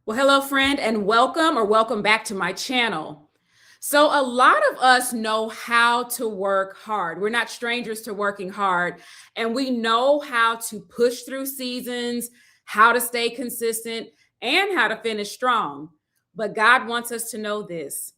Well, hello, friend, and welcome back to my channel. So, a lot of us know how to work hard. We're not strangers to working hard, and we know how to push through seasons, how to stay consistent, and how to finish strong. But God wants us to know this: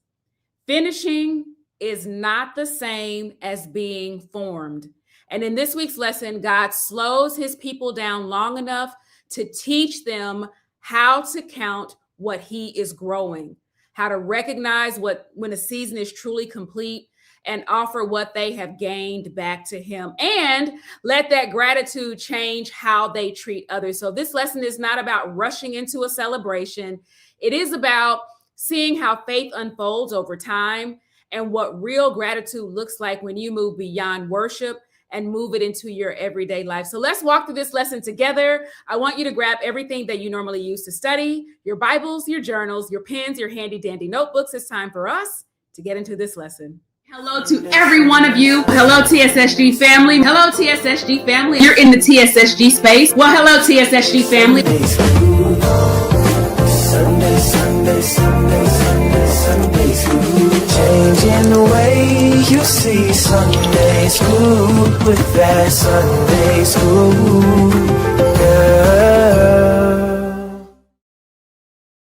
finishing is not the same as being formed. And in this week's lesson, God slows his people down long enough to teach them how to count what he is growing, how to recognize when a season is truly complete and offer what they have gained back to him, and let that gratitude change how they treat others. So this lesson is not about rushing into a celebration. It is about seeing how faith unfolds over time and what real gratitude looks like when you move beyond worship and move it into your everyday life. So let's walk through this lesson together. I want you to grab everything that you normally use to study, your Bibles, your journals, your pens, your handy dandy notebooks. It's time for us to get into this lesson. Hello to every one of you. Hello, TSSG family. Hello, TSSG family. You're in the TSSG space. Well, hello, TSSG family. Sunday school. Changing the way you see Sunday school with that Sunday school girl.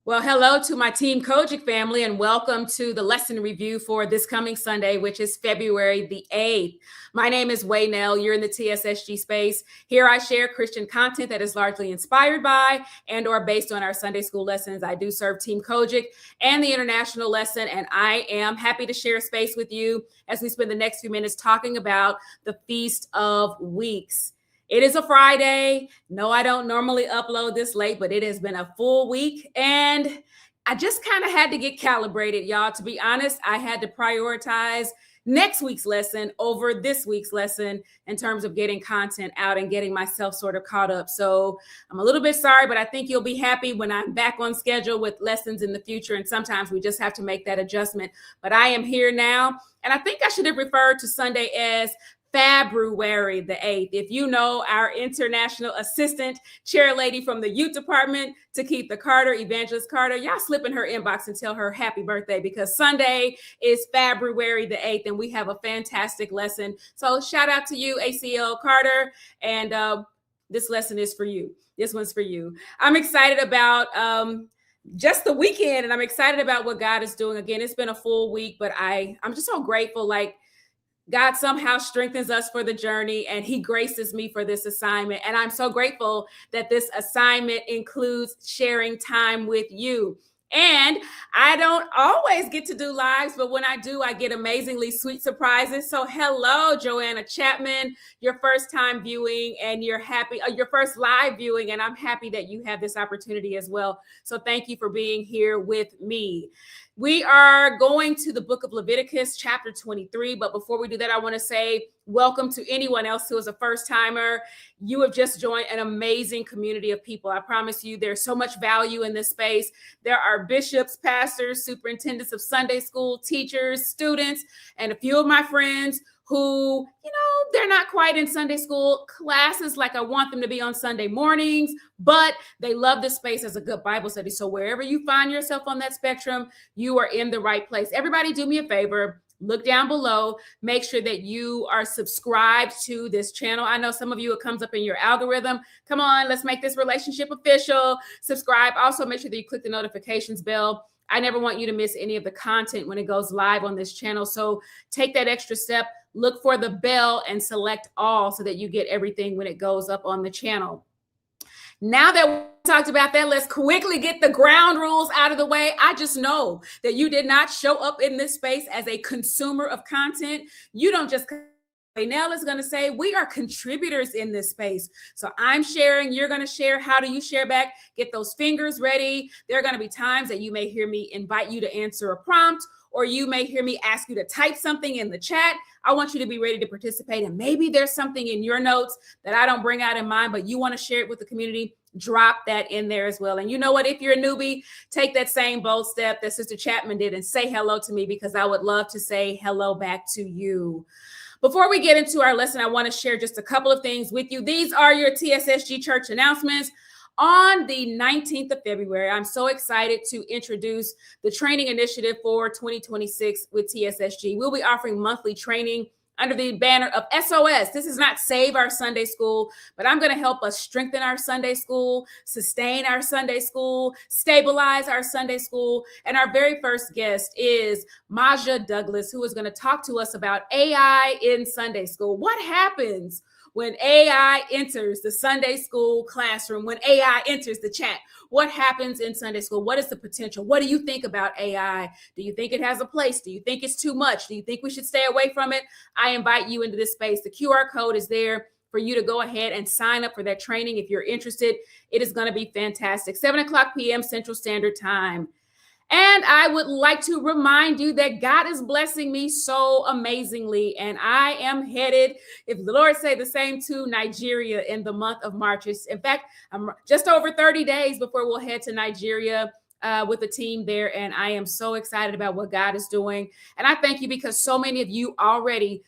Well, hello to my Team COGIC family, and welcome to the lesson review for this coming Sunday, which is February the 8th. My name is Waynell. You're in the TSSG space. Here I share Christian content that is largely inspired by and or based on our Sunday school lessons. I do serve Team COGIC and the international lesson, and I am happy to share space with you as we spend the next few minutes talking about the Feast of Weeks. It is a Friday. No, I don't normally upload this late, but it has been a full week, and I just kind of had to get calibrated, y'all. To be honest, I had to prioritize next week's lesson over this week's lesson in terms of getting content out and getting myself sort of caught up. So I'm a little bit sorry, but I think you'll be happy when I'm back on schedule with lessons in the future. And sometimes we just have to make that adjustment. But I am here now, and I think I should have referred to Sunday as February the 8th. If you know our international assistant chair lady from the youth department, Takitha Carter, Evangelist Carter, y'all slip in her inbox and tell her happy birthday, because Sunday is February the 8th and we have a fantastic lesson. So shout out to you, ACL Carter. And this lesson is for you. This one's for you. I'm excited about just the weekend, and I'm excited about what God is doing. Again, it's been a full week, but I'm just so grateful. Like, God somehow strengthens us for the journey, and he graces me for this assignment. And I'm so grateful that this assignment includes sharing time with you. And I don't always get to do lives, but when I do, I get amazingly sweet surprises. So hello, Joanna Chapman, your first time viewing, and you're happy, your first live viewing. And I'm happy that you have this opportunity as well. So thank you for being here with me. We are going to the book of Leviticus, chapter 23. But before we do that, I want to say welcome to anyone else who is a first timer. You have just joined an amazing community of people. I promise you, there's so much value in this space. There are bishops, pastors, superintendents of Sunday school, teachers, students, and a few of my friends who, they're not quite in Sunday school classes like I want them to be on Sunday mornings, but they love this space as a good Bible study. So wherever you find yourself on that spectrum, you are in the right place. Everybody do me a favor. Look down below. Make sure that you are subscribed to this channel. I know some of you, it comes up in your algorithm. Come on, let's make this relationship official. Subscribe. Also, make sure that you click the notifications bell. I never want you to miss any of the content when it goes live on this channel. So take that extra step. Look for the bell and select all so that you get everything when it goes up on the channel. Now that we talked about that, let's quickly get the ground rules out of the way. I just know that you did not show up in this space as a consumer of content. You don't just... Nell is going to say we are contributors in this space. So I'm sharing, you're going to share. How do you share back? Get those fingers ready. There are going to be times that you may hear me invite you to answer a prompt, or you may hear me ask you to type something in the chat. I want you to be ready to participate. And maybe there's something in your notes that I don't bring out in mine, but you want to share it with the community. Drop that in there as well. And you know what? If you're a newbie, take that same bold step that Sister Chapman did and say hello to me, because I would love to say hello back to you. Before we get into our lesson, I want to share just a couple of things with you. These are your TSSG church announcements. on the 19th of February, I'm so excited to introduce the training initiative for 2026 with TSSG. We'll be offering monthly training under the banner of SOS. This is not Save Our Sunday School, but I'm going to help us strengthen our Sunday school, sustain our Sunday school, stabilize our Sunday school. And our very first guest is Maja Douglas, who is going to talk to us about AI in Sunday school. What happens when AI enters the Sunday school classroom, when AI enters the chat? What happens in Sunday school? What is the potential? What do you think about AI? Do you think it has a place? Do you think it's too much? Do you think we should stay away from it? I invite you into this space. The QR code is there for you to go ahead and sign up for that training if you're interested. It is going to be fantastic. 7:00 p.m. Central Standard Time. And I would like to remind you that God is blessing me so amazingly. And I am headed, if the Lord say the same, to Nigeria in the month of March. In fact, I'm just over 30 days before we'll head to Nigeria with the team there. And I am so excited about what God is doing. And I thank you because so many of you already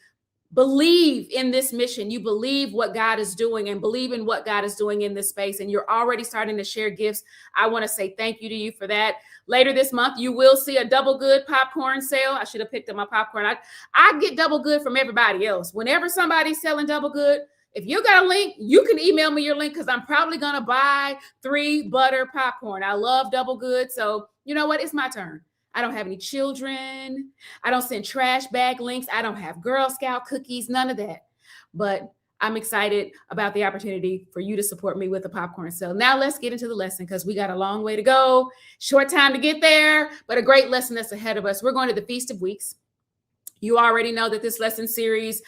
believe in this mission. You believe what God is doing and believe in what God is doing in this space. And you're already starting to share gifts. I want to say thank you to you for that. Later this month, you will see a double good popcorn sale. I should have picked up my popcorn. I get double good from everybody else. Whenever somebody's selling double good, if you got a link, you can email me your link because I'm probably going to buy 3 butter popcorn. I love double good. So you know what? It's my turn. I don't have any children. I don't send trash bag links. I don't have Girl Scout cookies, none of that. But I'm excited about the opportunity for you to support me with the popcorn sale. Now let's get into the lesson because we got a long way to go. Short time to get there, but a great lesson that's ahead of us. We're going to the Feast of Weeks. You already know that this lesson series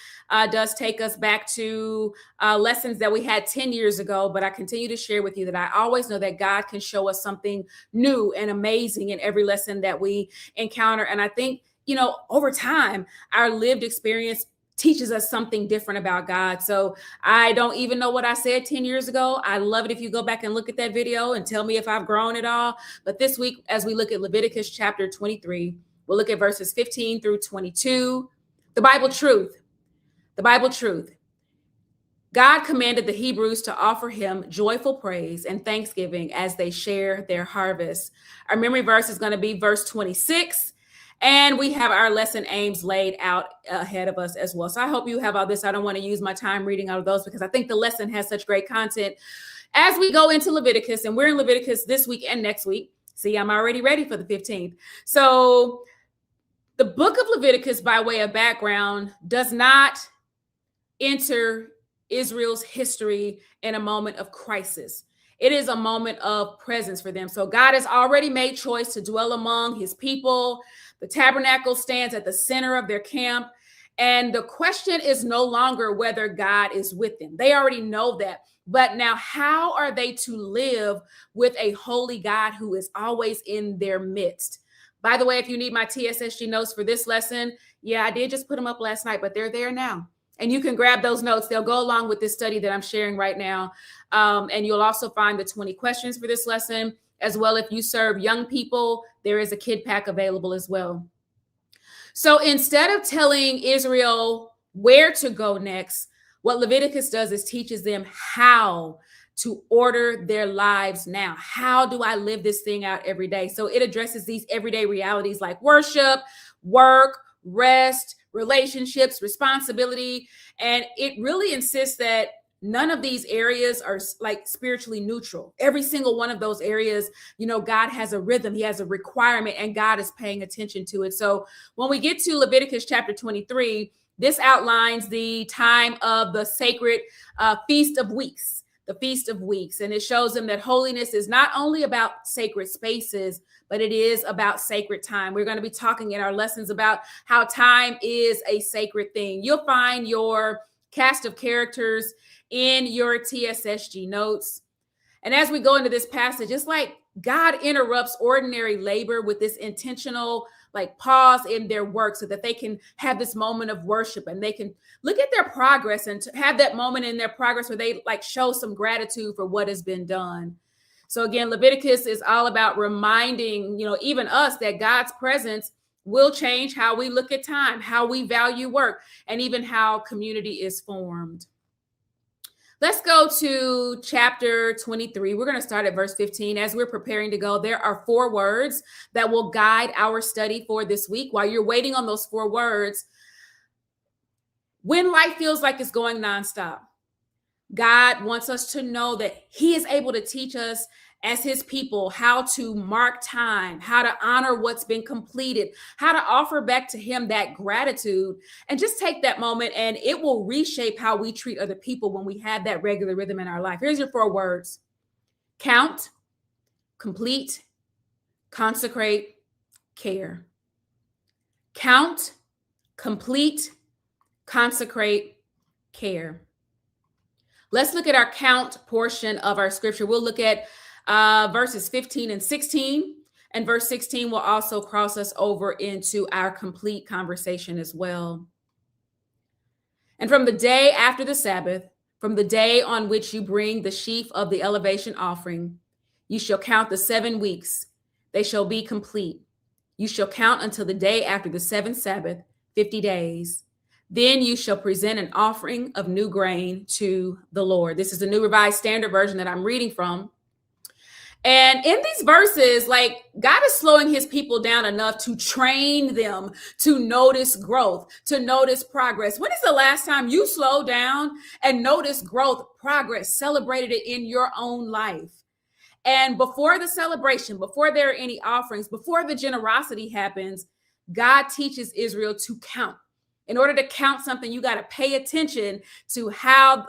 does take us back to lessons that we had 10 years ago, but I continue to share with you that I always know that God can show us something new and amazing in every lesson that we encounter. And I think, over time, our lived experience teaches us something different about God. So I don't even know what I said 10 years ago. I love it if you go back and look at that video and tell me if I've grown at all. But this week, as we look at Leviticus chapter 23, we'll look at verses 15 through 22. The Bible truth. God commanded the Hebrews to offer him joyful praise and thanksgiving as they share their harvest. Our memory verse is going to be verse 26. And we have our lesson aims laid out ahead of us as well. So I hope you have all this. I don't want to use my time reading out of those because I think the lesson has such great content. As we go into Leviticus, and we're in Leviticus this week and next week. See, I'm already ready for the 15th. So the book of Leviticus, by way of background, does not enter Israel's history in a moment of crisis. It is a moment of presence for them. So God has already made choice to dwell among his people. The tabernacle stands at the center of their camp. And the question is no longer whether God is with them. They already know that. But now, how are they to live with a holy God who is always in their midst? By the way, if you need my TSSG notes for this lesson, yeah, I did just put them up last night, but they're there now. And you can grab those notes. They'll go along with this study that I'm sharing right now. And you'll also find the 20 questions for this lesson, as well. If you serve young people, there is a kid pack available as well. So instead of telling Israel where to go next, what Leviticus does is teaches them how to order their lives now. How do I live this thing out every day? So it addresses these everyday realities like worship, work, rest, relationships, responsibility. And it really insists that none of these areas are like spiritually neutral. Every single one of those areas, God has a rhythm, he has a requirement, and God is paying attention to it. So when we get to Leviticus chapter 23, this outlines the time of the sacred Feast of Weeks, the Feast of Weeks. And it shows them that holiness is not only about sacred spaces, but it is about sacred time. We're going to be talking in our lessons about how time is a sacred thing. You'll find your cast of characters in your TSSG notes. And as we go into this passage, it's like God interrupts ordinary labor with this intentional pause in their work so that they can have this moment of worship and they can look at their progress and have that moment in their progress where they show some gratitude for what has been done. So again, Leviticus is all about reminding, even us that God's presence will change how we look at time, how we value work, and even how community is formed. Let's go to chapter 23. We're going to start at verse 15. As we're preparing to go, there are 4 words that will guide our study for this week. While you're waiting on those 4 words, when life feels like it's going nonstop, God wants us to know that he is able to teach us as his people how to mark time, how to honor what's been completed, how to offer back to him that gratitude, and just take that moment, and it will reshape how we treat other people when we have that regular rhythm in our life. Here's your 4 words: count, complete, consecrate, care. Count, complete, consecrate, care. Let's look at our count portion of our scripture. We'll look at verses 15 and 16, and verse 16 will also cross us over into our complete conversation as well. And from the day after the Sabbath, from the day on which you bring the sheaf of the elevation offering, you shall count the 7 weeks. They shall be complete. You shall count until the day after the 7th Sabbath, 50 days. Then you shall present an offering of new grain to the Lord. This is the New Revised Standard Version that I'm reading from. And in these verses, like, God is slowing his people down enough to train them to notice growth, to notice progress. When is the last time you slowed down and noticed growth, progress, celebrated it in your own life? And before the celebration, before there are any offerings, before the generosity happens, God teaches Israel to count. In order to count something, you got to pay attention to how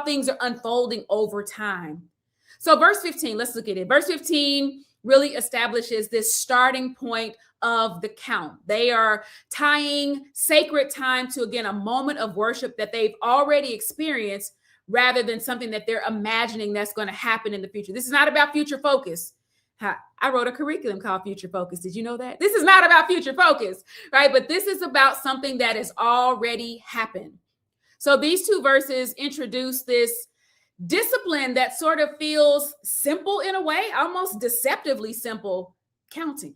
things are unfolding over time. So verse 15, let's look at it. Verse 15 really establishes this starting point of the count. They are tying sacred time to, again, a moment of worship that they've already experienced rather than something that they're imagining that's going to happen in the future. This is not about future focus. I wrote a curriculum called Future Focus. Did you know that? This is not about future focus, right? But this is about something that has already happened. So these 2 verses introduce this discipline that sort of feels simple in a way, almost deceptively simple: counting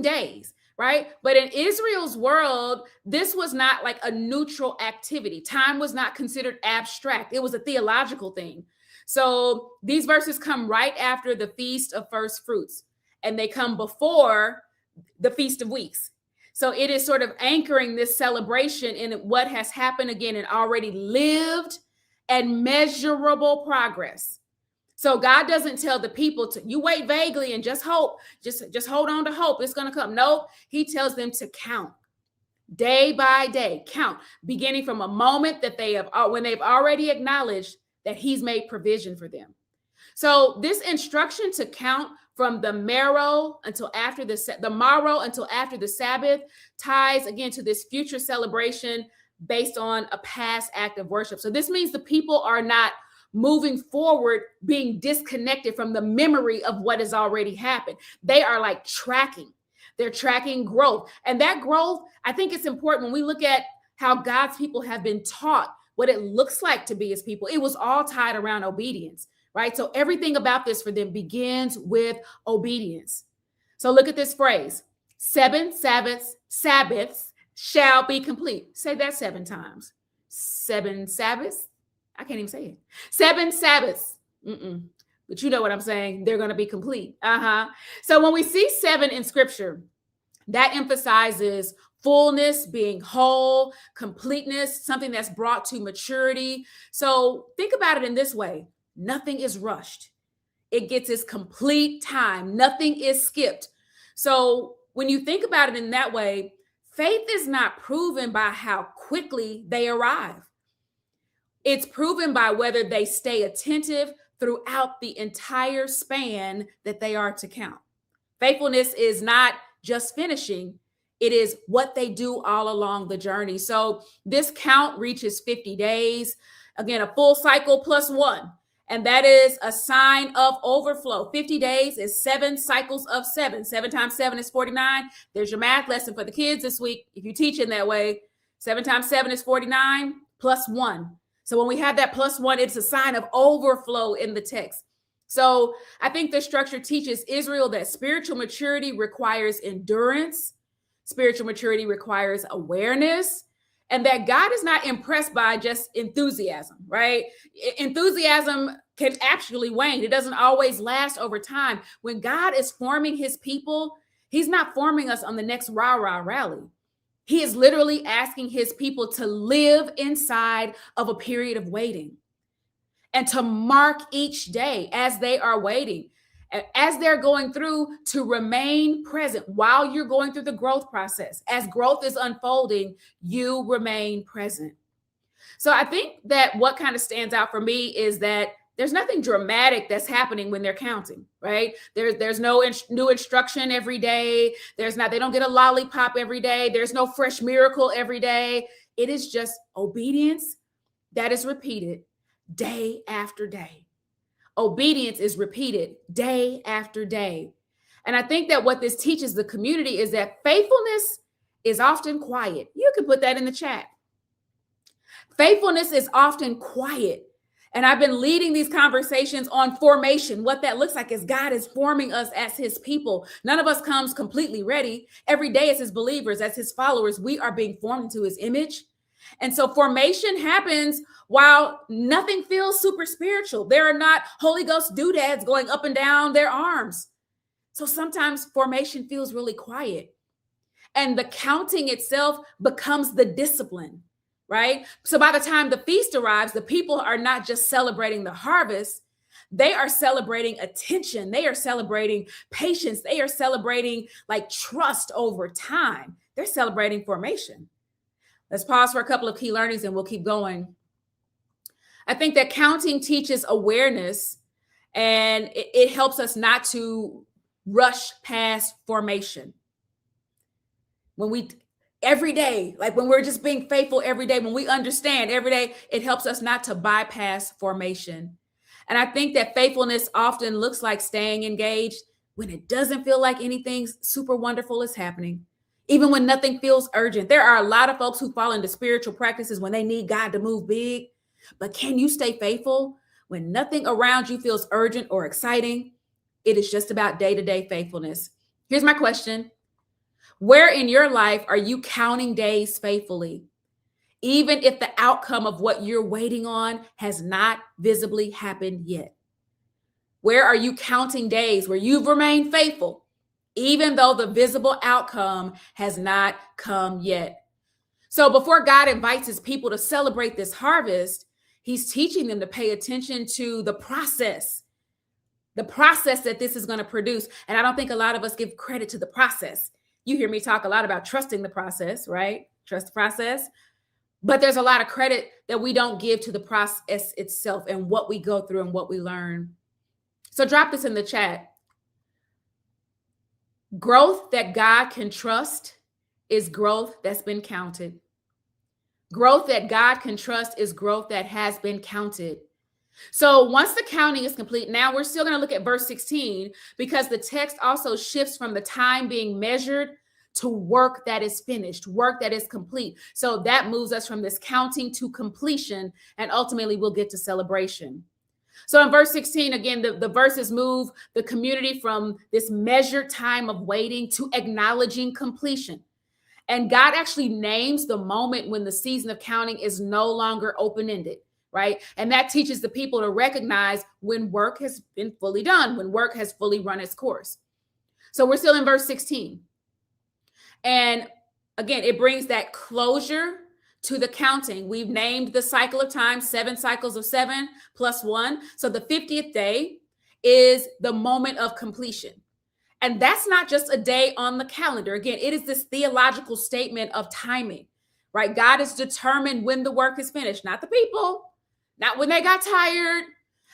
days, right? But in Israel's world, this was not like a neutral activity. Time was not considered abstract. It was a theological thing. So these verses come right after the Feast of First Fruits, and they come before the Feast of Weeks. So it is sort of anchoring this celebration in what has happened again and already lived and measurable progress. So God doesn't tell the people to, you wait vaguely and just hope, just hold on to hope it's going to come. No, he tells them to count day by day, count, beginning from a moment that when they've already acknowledged that he's made provision for them. So this instruction to count from the morrow until after the Sabbath ties again to this future celebration based on a past act of worship. So this means the people are not moving forward, being disconnected from the memory of what has already happened. They are like tracking. They're tracking growth. And that growth, I think it's important when we look at how God's people have been taught what it looks like to be his people. It was all tied around obedience, right? So everything about this for them begins with obedience. So look at this phrase: 7 Sabbaths shall be complete. Say that 7 times. 7 Sabbaths. I can't even say it. 7 Sabbaths. But you know what I'm saying. They're going to be complete. So when we see 7 in scripture, that emphasizes fullness, being whole, completeness, something that's brought to maturity. So think about it in this way: nothing is rushed. It gets its complete time. Nothing is skipped. So when you think about it in that way, faith is not proven by how quickly they arrive. It's proven by whether they stay attentive throughout the entire span that they are to count. Faithfulness is not just finishing. It is what they do all along the journey. So this count reaches 50 days. Again, a full cycle plus 1. And that is a sign of overflow. 50 days is 7 cycles of 7. 7 times 7 is 49. There's your math lesson for the kids this week. If you teach in that way, 7 times 7 is 49 plus 1. So when we have that plus 1, it's a sign of overflow in the text. So I think the structure teaches Israel that spiritual maturity requires endurance. Spiritual maturity requires awareness. and that God is not impressed by just enthusiasm, right? Enthusiasm can actually wane. It doesn't always last over time. When God is forming his people, he's not forming us on the next rah-rah rally. He is literally asking his people to live inside of a period of waiting and to mark each day as they are waiting, as they're going through, to remain present while you're going through the growth process. As growth is unfolding, you remain present. So I think that what kind of stands out for me is that there's nothing dramatic that's happening when they're counting, right? There's no new instruction every day. They don't get a lollipop every day. There's no fresh miracle every day. It is just obedience that is repeated day after day. Obedience is repeated day after day. And I think that what this teaches the community is that faithfulness is often quiet. You can put that in the chat. Faithfulness is often quiet. And I've been leading these conversations on formation. What that looks like is God is forming us as his people. None of us comes completely ready. Every day as his believers, as his followers, we are being formed into his image. And so formation happens while nothing feels super spiritual. There are not Holy Ghost doodads going up and down their arms. So sometimes formation feels really quiet. And the counting itself becomes the discipline, right? So by the time the feast arrives, the people are not just celebrating the harvest. They are celebrating attention. They are celebrating patience. They are celebrating like trust over time. They're celebrating formation. Let's pause for a couple of key learnings and we'll keep going. I think that counting teaches awareness, and it helps us not to rush past formation. Every day, like when we're just being faithful every day, when we understand every day, it helps us not to bypass formation. And I think that faithfulness often looks like staying engaged when it doesn't feel like anything super wonderful is happening. Even when nothing feels urgent. There are a lot of folks who fall into spiritual practices when they need God to move big. But can you stay faithful when nothing around you feels urgent or exciting? It is just about day-to-day faithfulness. Here's my question. Where in your life are you counting days faithfully, even if the outcome of what you're waiting on has not visibly happened yet? Where are you counting days where you've remained faithful, even though the visible outcome has not come yet? So before God invites his people to celebrate this harvest, he's teaching them to pay attention to the process that this is going to produce. And I don't think a lot of us give credit to the process. You hear me talk a lot about trusting the process, right? Trust the process. But there's a lot of credit that we don't give to the process itself and what we go through and what we learn. So drop this in the chat. Growth that God can trust is growth that's been counted. Growth that God can trust is growth that has been counted. So once the counting is complete, now we're still going to look at verse 16 because the text also shifts from the time being measured to work that is finished, work that is complete. So that moves us from this counting to completion, and ultimately we'll get to celebration. So in verse 16, again, the verses move the community from this measured time of waiting to acknowledging completion. And God actually names the moment when the season of counting is no longer open-ended, right? And that teaches the people to recognize when work has been fully done, when work has fully run its course. So we're still in verse 16. And again, it brings that closure to the counting. We've named the cycle of time 7 cycles of 7 plus 1. So the 50th day is the moment of completion. And that's not just a day on the calendar. Again, it is this theological statement of timing, right? God is determined when the work is finished, not the people, not when they got tired,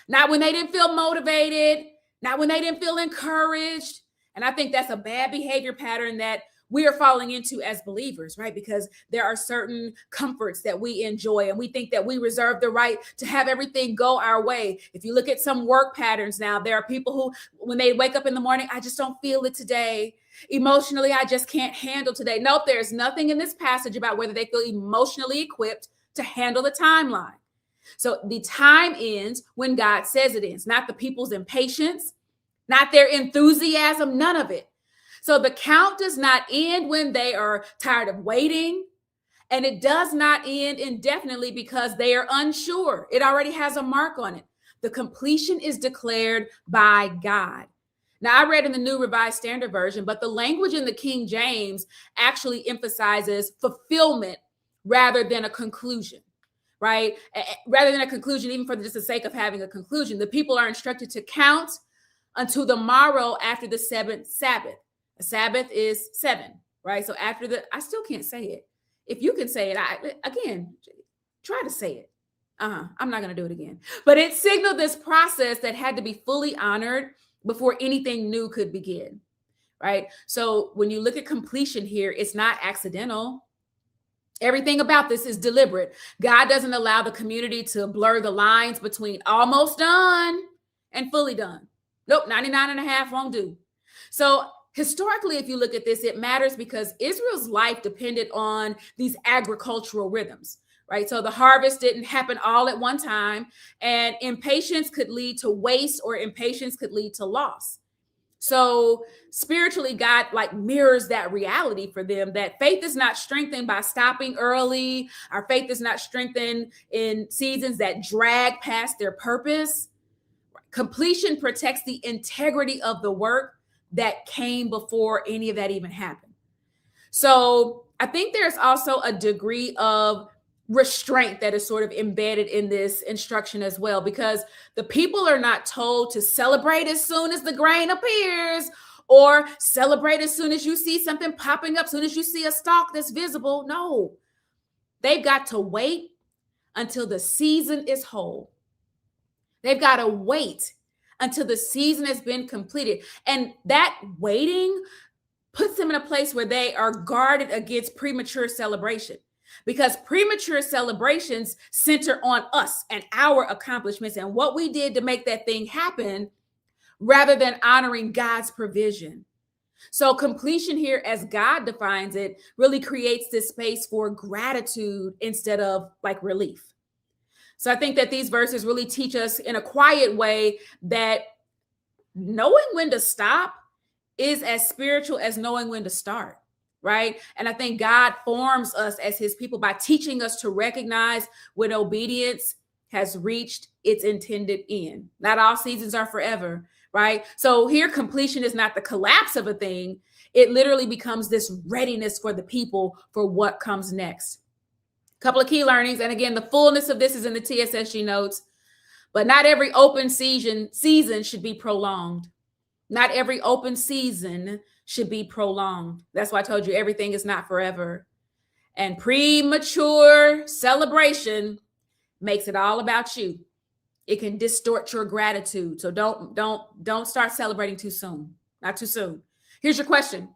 not when they didn't feel motivated, not when they didn't feel encouraged. And I think that's a bad behavior pattern that we are falling into as believers, right? Because there are certain comforts that we enjoy, and we think that we reserve the right to have everything go our way. If you look at some work patterns now, there are people who, when they wake up in the morning, I just don't feel it today. Emotionally, I just can't handle today. Nope, there's nothing in this passage about whether they feel emotionally equipped to handle the timeline. So the time ends when God says it ends, not the people's impatience, not their enthusiasm, none of it. So the count does not end when they are tired of waiting, And it does not end indefinitely because they are unsure. It already has a mark on it. The completion is declared by God. Now, I read in the New Revised Standard Version, but the language in the King James actually emphasizes fulfillment rather than a conclusion, right? Rather than a conclusion, even for just the sake of having a conclusion. The people are instructed to count until the morrow after the seventh Sabbath. A Sabbath is 7, right? So after I still can't say it. If you can say it, again, try to say it. I'm not going to do it again. But it signaled this process that had to be fully honored before anything new could begin, right? So when you look at completion here, it's not accidental. Everything about this is deliberate. God doesn't allow the community to blur the lines between almost done and fully done. Nope, 99 and a half won't do. So historically, if you look at this, it matters because Israel's life depended on these agricultural rhythms, right? So the harvest didn't happen all at one time, and impatience could lead to waste, or impatience could lead to loss. So spiritually, God mirrors that reality for them, that faith is not strengthened by stopping early. Our faith is not strengthened in seasons that drag past their purpose. Completion protects the integrity of the work that came before any of that even happened. So I think there's also a degree of restraint that is sort of embedded in this instruction as well, because the people are not told to celebrate as soon as the grain appears, or celebrate as soon as you see something popping up, as soon as you see a stalk that's visible. No, they've got to wait until the season is whole. They've got to wait until the season has been completed. And that waiting puts them in a place where they are guarded against premature celebration, because premature celebrations center on us and our accomplishments and what we did to make that thing happen, rather than honoring God's provision. So completion here, as God defines it, really creates this space for gratitude instead of relief. So I think that these verses really teach us in a quiet way that knowing when to stop is as spiritual as knowing when to start, right? And I think God forms us as his people by teaching us to recognize when obedience has reached its intended end. Not all seasons are forever, right? So here, completion is not the collapse of a thing. It literally becomes this readiness for the people for what comes next. Couple of key learnings. And again, the fullness of this is in the TSSG notes, but not every open season should be prolonged. Not every open season should be prolonged. That's why I told you everything is not forever. And premature celebration makes it all about you. It can distort your gratitude. So don't start celebrating too soon. Not too soon. Here's your question.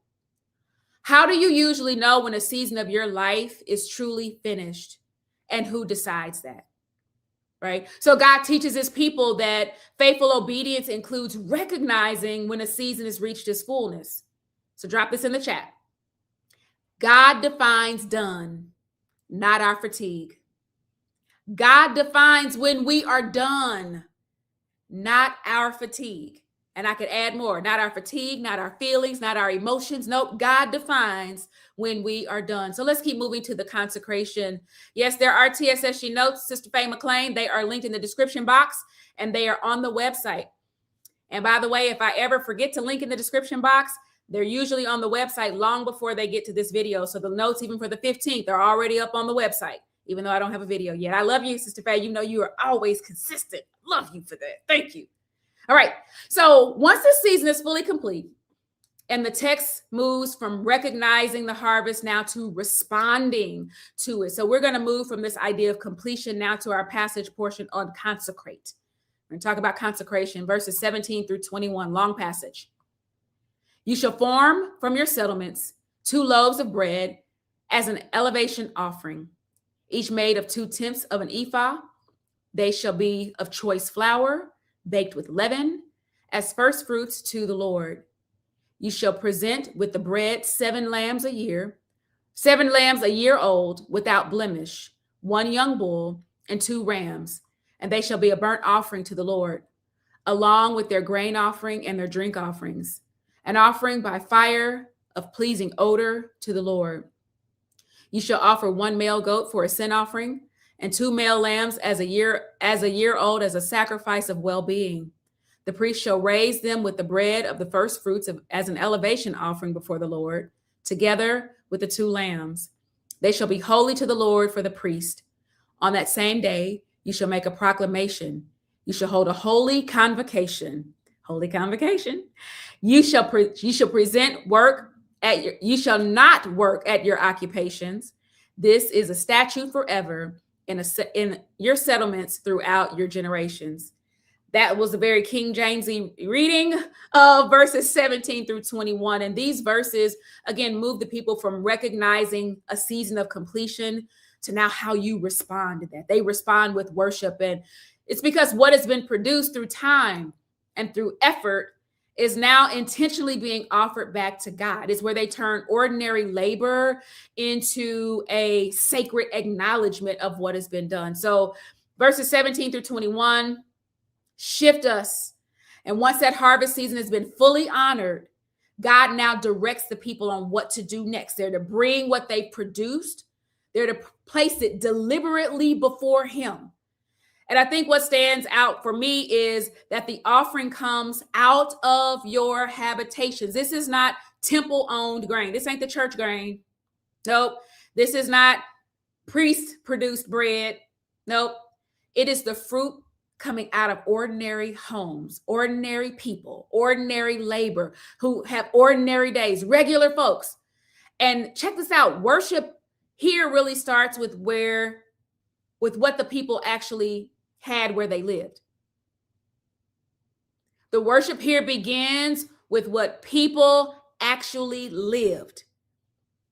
How do you usually know when a season of your life is truly finished, and who decides that? Right? So God teaches his people that faithful obedience includes recognizing when a season has reached its fullness. So drop this in the chat. God defines done, not our fatigue. God defines when we are done, not our fatigue. And I could add more, not our fatigue, not our feelings, not our emotions. Nope, God defines when we are done. So let's keep moving to the consecration. Yes, there are TSSG notes, Sister Faye McLean. They are linked in the description box, and they are on the website. And by the way, if I ever forget to link in the description box, they're usually on the website long before they get to this video. So the notes, even for the 15th, are already up on the website, even though I don't have a video yet. I love you, Sister Faye. You know you are always consistent. Love you for that. Thank you. All right. So once this season is fully complete and the text moves from recognizing the harvest now to responding to it. So we're going to move from this idea of completion now to our passage portion on consecrate. We're going to talk about consecration, verses 17 through 21, long passage. You shall form from your settlements 2 loaves of bread as an elevation offering, each made of 2/10 of an ephah. They shall be of choice flour, baked with leaven, as first fruits to the Lord. You shall present with the bread 7 lambs a year old, without blemish, 1 young bull and 2 rams, and they shall be a burnt offering to the Lord, along with their grain offering and their drink offerings, an offering by fire of pleasing odor to the Lord. You shall offer one male goat for a sin offering, and 2 male lambs as a year old as a sacrifice of well-being. The priest shall raise them with the bread of the first fruits as an elevation offering before the Lord, together with the 2 lambs. They shall be holy to the Lord for the priest. On that same day, you shall make a proclamation. You shall hold a holy convocation. Holy convocation. You shall present work at your. You shall not work at your occupations. This is a statute forever in your settlements throughout your generations. That was a very King Jamesy reading of verses 17 through 21. And these verses, again, move the people from recognizing a season of completion to now how you respond to that. They respond with worship. And it's because what has been produced through time and through effort is now intentionally being offered back to God. It's where they turn ordinary labor into a sacred acknowledgement of what has been done. So verses 17 through 21 shift us. And once that harvest season has been fully honored, God now directs the people on what to do next. They're to bring what they've produced. They're to place it deliberately before him. And I think what stands out for me is that the offering comes out of your habitations. This is not temple-owned grain. This ain't the church grain. Nope. This is not priest-produced bread. Nope. It is the fruit coming out of ordinary homes, ordinary people, ordinary labor who have ordinary days, regular folks. And check this out. Worship here really starts with what the people actually had where they lived. The worship here begins with what people actually lived,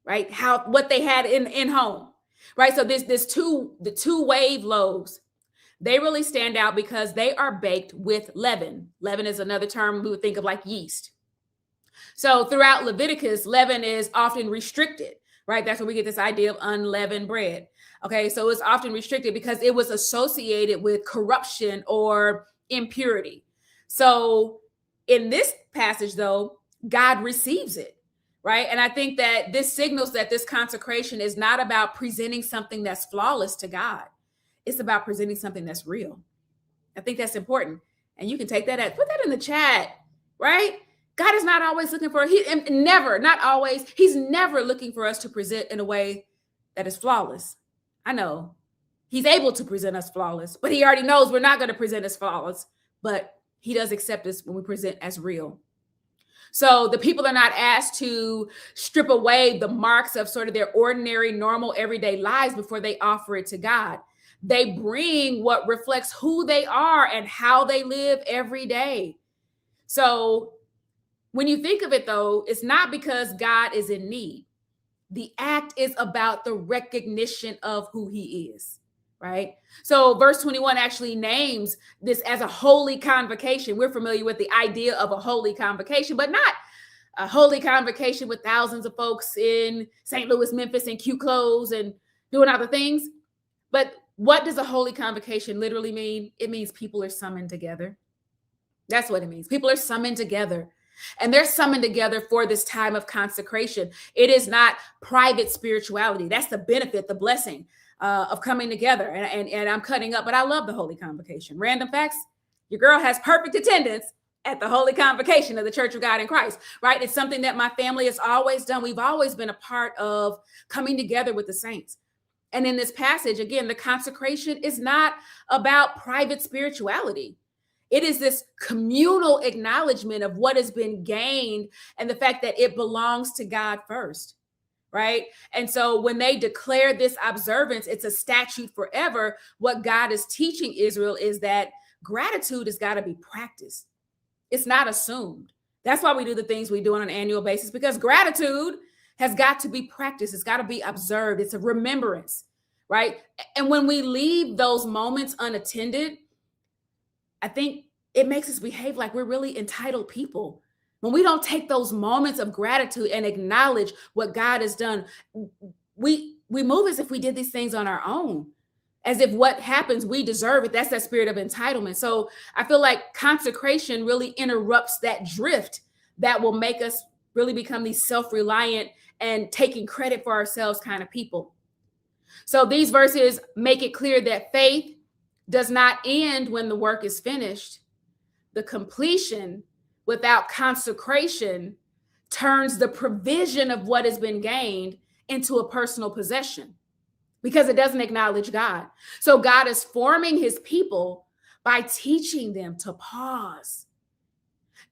right? What they had in home, right? So the 2 wave loaves, they really stand out because they are baked with leaven. Leaven is another term we would think of like yeast. So throughout Leviticus, leaven is often restricted, right? That's where we get this idea of unleavened bread. Okay, so it's often restricted because it was associated with corruption or impurity. So in this passage, though, God receives it, right? And I think that this signals that this consecration is not about presenting something that's flawless to God. It's about presenting something that's real. I think that's important. And you can take that put that in the chat, right? God is not always looking for, he's never looking for us to present in a way that is flawless. I know he's able to present us flawless, but he already knows we're not going to present as flawless, but he does accept us when we present as real. So the people are not asked to strip away the marks of sort of their ordinary, normal, everyday lives before they offer it to God. They bring what reflects who they are and how they live every day. So when you think of it, though, it's not because God is in need. The act is about the recognition of who he is, right? So verse 21 actually names this as a holy convocation. We're familiar with the idea of a holy convocation, but not a holy convocation with thousands of folks in St. Louis, Memphis, in cute clothes and doing other things. But what does a holy convocation literally mean? It means people are summoned together. That's what it means. People are summoned together. And they're summoned together for this time of consecration. It is not private spirituality. That's the benefit, the blessing of coming together. And I'm cutting up, but I love the Holy Convocation. Random facts, your girl has perfect attendance at the Holy Convocation of the Church of God in Christ, right? It's something that my family has always done. We've always been a part of coming together with the saints. And in this passage, again, the consecration is not about private spirituality. It is this communal acknowledgement of what has been gained and the fact that it belongs to God first, right? And so when they declare this observance, it's a statute forever. What God is teaching Israel is that gratitude has got to be practiced. It's not assumed. That's why we do the things we do on an annual basis, because gratitude has got to be practiced. It's got to be observed. It's a remembrance, right? And when we leave those moments unattended, I think it makes us behave like we're really entitled people. When we don't take those moments of gratitude and acknowledge what God has done, we move as if we did these things on our own, as if what happens, we deserve it. That's that spirit of entitlement. So I feel like consecration really interrupts that drift that will make us really become these self-reliant and taking credit for ourselves kind of people. So these verses make it clear that faith does not end when the work is finished. The completion without consecration turns the provision of what has been gained into a personal possession because it doesn't acknowledge God. So God is forming his people by teaching them to pause,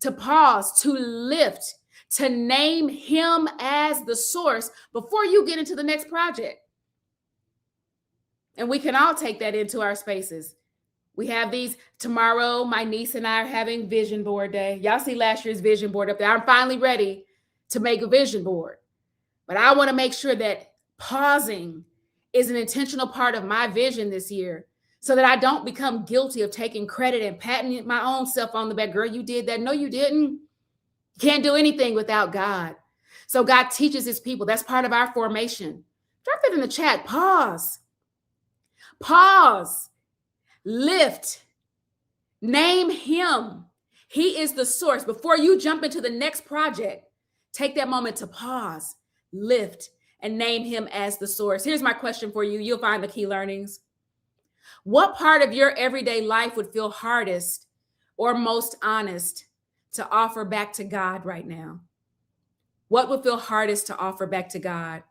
to lift, to name him as the source before you get into the next project. And we can all take that into our spaces. We have these tomorrow. My niece and I are having vision board day. Y'all see last year's vision board up there. I'm finally ready to make a vision board. But I want to make sure that pausing is an intentional part of my vision this year so that I don't become guilty of taking credit and patting my own self on the back. Girl, you did that. No, you didn't. You can't do anything without God. So God teaches his people. That's part of our formation. Drop that in the chat. Pause. Pause. Lift. Name him. He is the source. Before you jump into the next project, take that moment to pause, lift, and name him as the source. Here's my question for you. You'll find the key learnings. What part of your everyday life would feel hardest or most honest to offer back to God right now? What would feel hardest to offer back to God?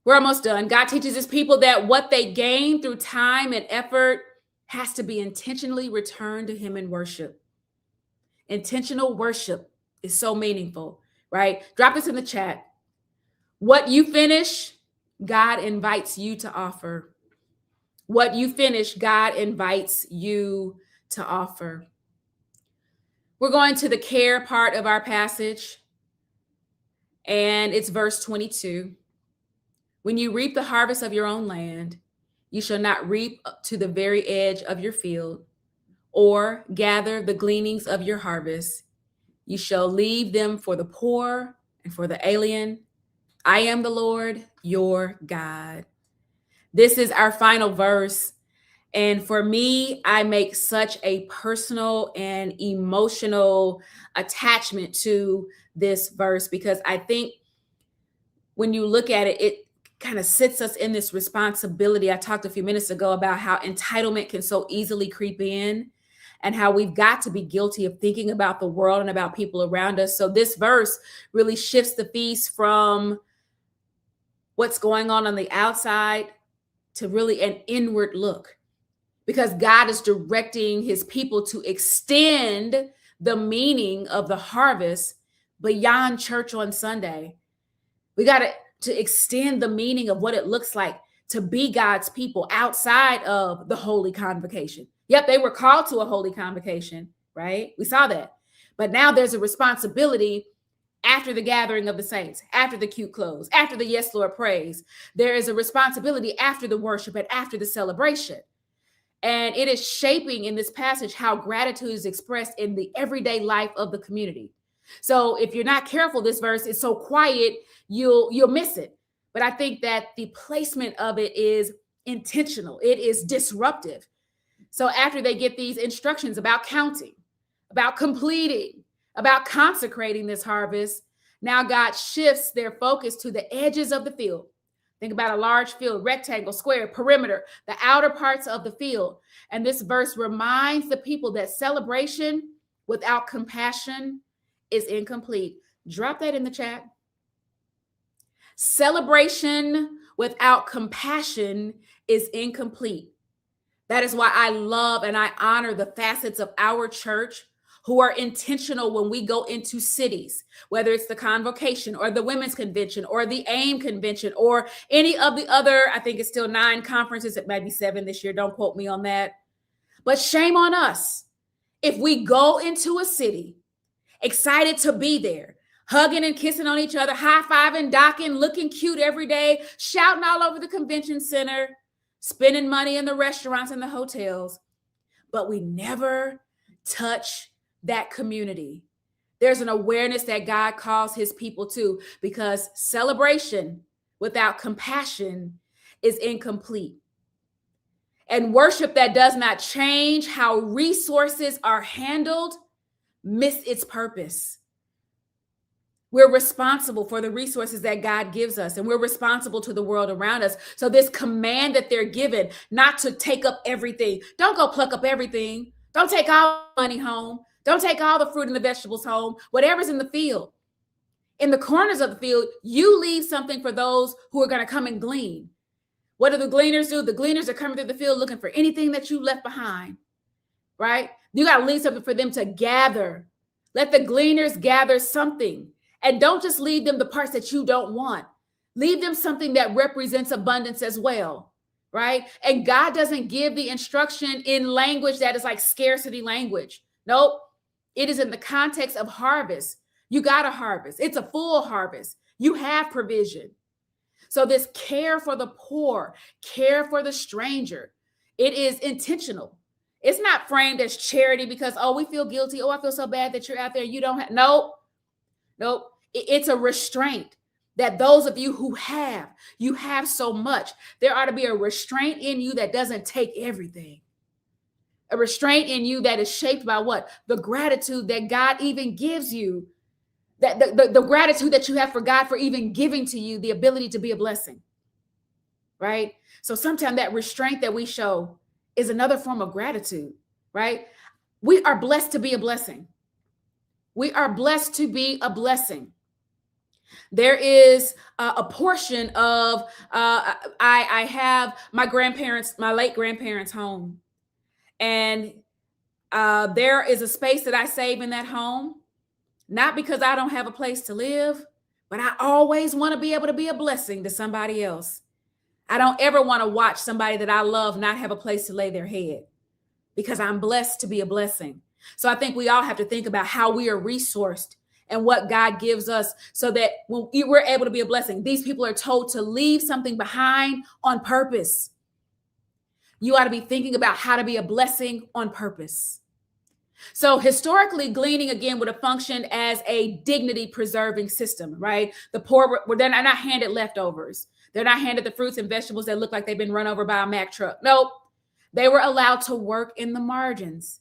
We're almost done. God teaches his people that what they gain through time and effort has to be intentionally returned to him in worship. Intentional worship is so meaningful, right? Drop this in the chat. What you finish, God invites you to offer. What you finish, God invites you to offer. We're going to the care part of our passage, and it's verse 22. When you reap the harvest of your own land, you shall not reap to the very edge of your field, or gather the gleanings of your harvest. You shall leave them for the poor and for the alien. I am the Lord, your God. This is our final verse. And for me, I make such a personal and emotional attachment to this verse because I think when you look at it, it kind of sits us in this responsibility. I talked a few minutes ago about how entitlement can so easily creep in and how we've got to be guilty of thinking about the world and about people around us. So this verse really shifts the feast from what's going on the outside to really an inward look, because God is directing his people to extend the meaning of the harvest beyond church on Sunday. We got to extend the meaning of what it looks like to be God's people outside of the holy convocation. Yep, they were called to a holy convocation, right? We saw that. But now there's a responsibility after the gathering of the saints, after the cute clothes, after the yes, Lord praise. There is a responsibility after the worship and after the celebration. And it is shaping in this passage how gratitude is expressed in the everyday life of the community. So if you're not careful, this verse is so quiet, you'll miss it. But I think that the placement of it is intentional. It is disruptive. So after they get these instructions about counting, about completing, about consecrating this harvest, now God shifts their focus to the edges of the field. Think about a large field, rectangle, square, perimeter, the outer parts of the field. And this verse reminds the people that celebration without compassion is incomplete. Drop that in the chat. Celebration without compassion is incomplete. That is why I love and I honor the facets of our church who are intentional when we go into cities, whether it's the convocation or the women's convention or the AIM convention or any of the other, I think it's still 9 conferences. It might be 7 this year. Don't quote me on that. But shame on us if we go into a city excited to be there, hugging and kissing on each other, high-fiving, docking, looking cute every day, shouting all over the convention center, spending money in the restaurants and the hotels, but we never touch that community. There's an awareness that God calls his people to, because celebration without compassion is incomplete. And worship that does not change how resources are handled miss its purpose. We're responsible for the resources that God gives us, and we're responsible to the world around us. So this command that they're given, not to take up everything. Don't go pluck up everything. Don't take all the money home. Don't take all the fruit and the vegetables home. Whatever's in the field, in the corners of the field, you leave something for those who are going to come and glean. What do the gleaners do? The gleaners are coming through the field looking for anything that you left behind, right? You got to leave something for them to gather. Let the gleaners gather something. And don't just leave them the parts that you don't want. Leave them something that represents abundance as well, right? And God doesn't give the instruction in language that is like scarcity language. Nope. It is in the context of harvest. You got a harvest. It's a full harvest. You have provision. So this care for the poor, care for the stranger, it is intentional. It's not framed as charity because, oh, we feel guilty. Oh, I feel so bad that you're out there. You don't have, nope. It's a restraint that those of you who have, you have so much. There ought to be a restraint in you that doesn't take everything. A restraint in you that is shaped by what? The gratitude that God even gives you. That the gratitude that you have for God for even giving to you the ability to be a blessing. Right? So sometimes that restraint that we show is another form of gratitude, right? We are blessed to be a blessing. We are blessed to be a blessing. There is a portion of, I have my late grandparents' home. And there is a space that I save in that home, not because I don't have a place to live, but I always want to be able to be a blessing to somebody else. I don't ever want to watch somebody that I love not have a place to lay their head because I'm blessed to be a blessing. So I think we all have to think about how we are resourced and what God gives us so that when we're able to be a blessing, these people are told to leave something behind on purpose. You ought to be thinking about how to be a blessing on purpose. So historically, gleaning again would have functioned as a dignity preserving system, right? The poor, they're not handed leftovers. They're not handed the fruits and vegetables that look like they've been run over by a Mack truck. Nope. They were allowed to work in the margins.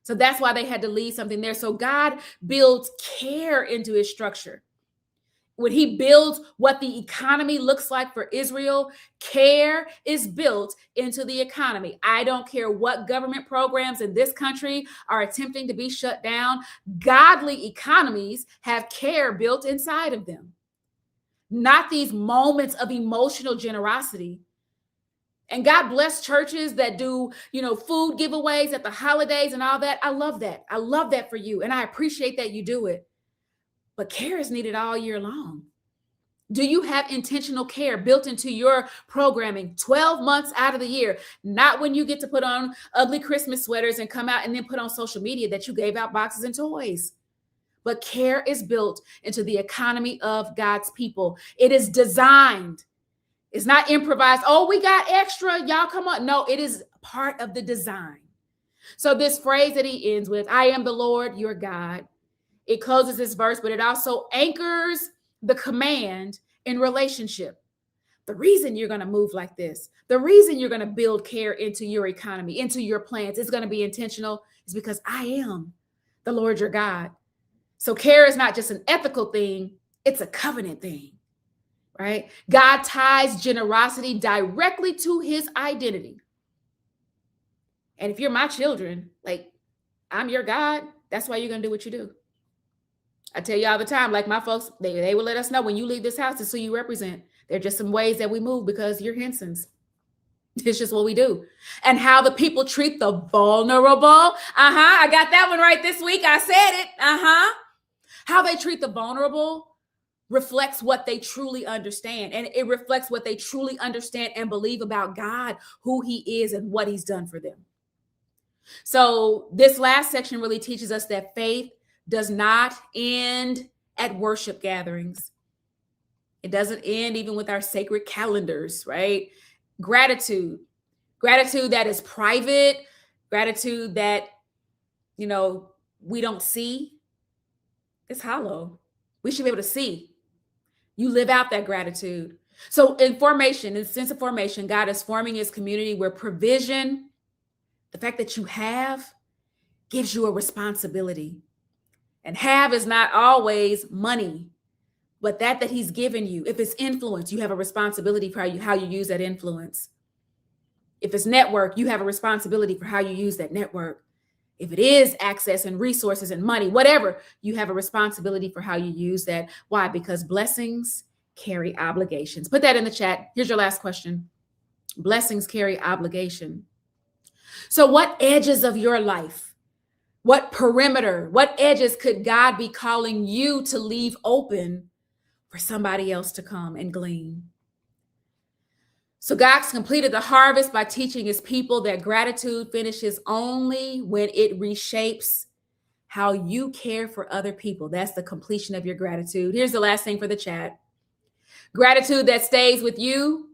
So that's why they had to leave something there. So God builds care into his structure. When he builds what the economy looks like for Israel, care is built into the economy. I don't care what government programs in this country are attempting to be shut down. Godly economies have care built inside of them. Not these moments of emotional generosity. And God bless churches that do, food giveaways at the holidays and all that. I love that. I love that for you. And I appreciate that you do it. But care is needed all year long. Do you have intentional care built into your programming 12 months out of the year? Not when you get to put on ugly Christmas sweaters and come out and then put on social media that you gave out boxes and toys. But care is built into the economy of God's people. It is designed. It's not improvised. Oh, we got extra. Y'all come on. No, it is part of the design. So this phrase that he ends with, I am the Lord, your God. It closes this verse, but it also anchors the command in relationship. The reason you're going to move like this, the reason you're going to build care into your economy, into your plans, it's going to be intentional, is because I am the Lord, your God. So care is not just an ethical thing, it's a covenant thing, right? God ties generosity directly to his identity. And if you're my children, like I'm your God, that's why you're going to do what you do. I tell you all the time, like my folks, they will let us know when you leave this house, it's who you represent. There are just some ways that we move because you're Hensons. It's just what we do. And how the people treat the vulnerable. I got that one right this week. I said it. How they treat the vulnerable reflects what they truly understand. And it reflects what they truly understand and believe about God, who he is and what he's done for them. So this last section really teaches us that faith does not end at worship gatherings. It doesn't end even with our sacred calendars, right? Gratitude that is private, gratitude that, we don't see. It's hollow. We should be able to see. You live out that gratitude. So in the sense of formation, God is forming his community where provision, the fact that you have, gives you a responsibility. And have is not always money. But that he's given you, if it's influence, you have a responsibility for how you use that influence. If it's network, you have a responsibility for how you use that network. If it is access and resources and money, whatever, you have a responsibility for how you use that. Why? Because blessings carry obligations. Put that in the chat. Here's your last question. Blessings carry obligation. So what edges of your life, what perimeter, what edges could God be calling you to leave open for somebody else to come and glean? So God's completed the harvest by teaching his people that gratitude finishes only when it reshapes how you care for other people. That's the completion of your gratitude. Here's the last thing for the chat. Gratitude that stays with you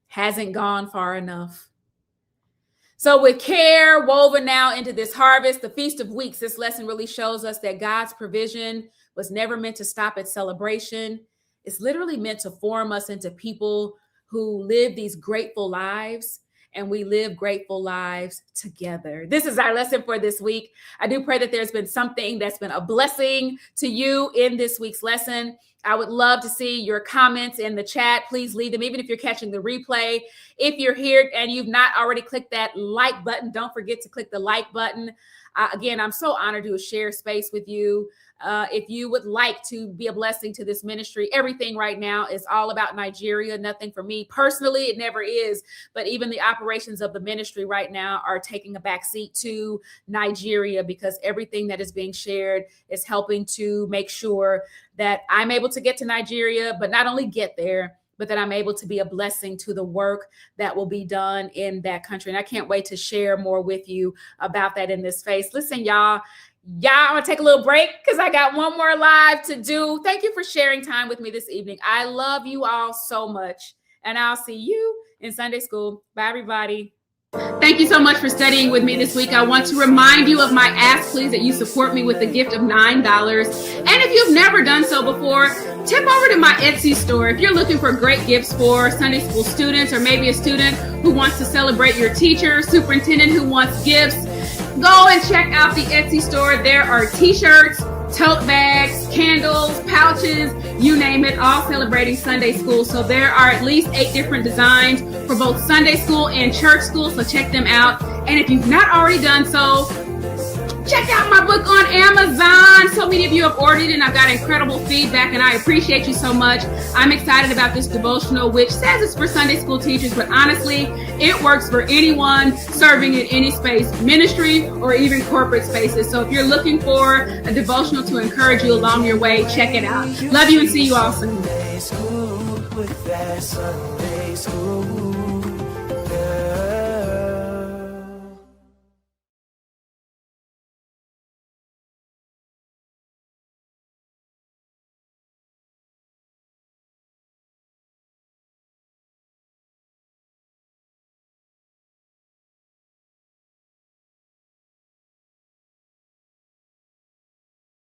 hasn't gone far enough. So with care woven now into this harvest, the Feast of Weeks, this lesson really shows us that God's provision was never meant to stop at celebration. It's literally meant to form us into people who live these grateful lives, and we live grateful lives together. This is our lesson for this week. I do pray that there's been something that's been a blessing to you in this week's lesson. I would love to see your comments in the chat. Please leave them, even if you're catching the replay. If you're here and you've not already clicked that like button, don't forget to click the like button. Again, I'm so honored to share space with you. If you would like to be a blessing to this ministry, everything right now is all about Nigeria. Nothing for me personally, it never is. But even the operations of the ministry right now are taking a backseat to Nigeria, because everything that is being shared is helping to make sure that I'm able to get to Nigeria, but not only get there, but that I'm able to be a blessing to the work that will be done in that country. And I can't wait to share more with you about that in this space. Listen, y'all, I'm gonna take a little break because I got one more live to do. Thank you for sharing time with me this evening. I love you all so much, and I'll see you in Sunday school. Bye, everybody. Thank you so much for studying with me this week. I want to remind you of my ask, please, that you support me with the gift of $9. And if you've never done so before, tip over to my Etsy store. If you're looking for great gifts for Sunday school students, or maybe a student who wants to celebrate your teacher, superintendent who wants gifts, go and check out the Etsy store. There are t-shirts, tote bags, candles, pouches, you name it, all celebrating Sunday school. So there are at least 8 different designs for both Sunday school and church school. So check them out. And if you've not already done so, check out my book on Amazon. So many of you have ordered it, and I've got incredible feedback, and I appreciate you so much. I'm excited about this devotional, which says it's for Sunday school teachers, but honestly, it works for anyone serving in any space, ministry or even corporate spaces. So if you're looking for a devotional to encourage you along your way, check it out. Love you and see you all soon. Sunday school with that Sunday school.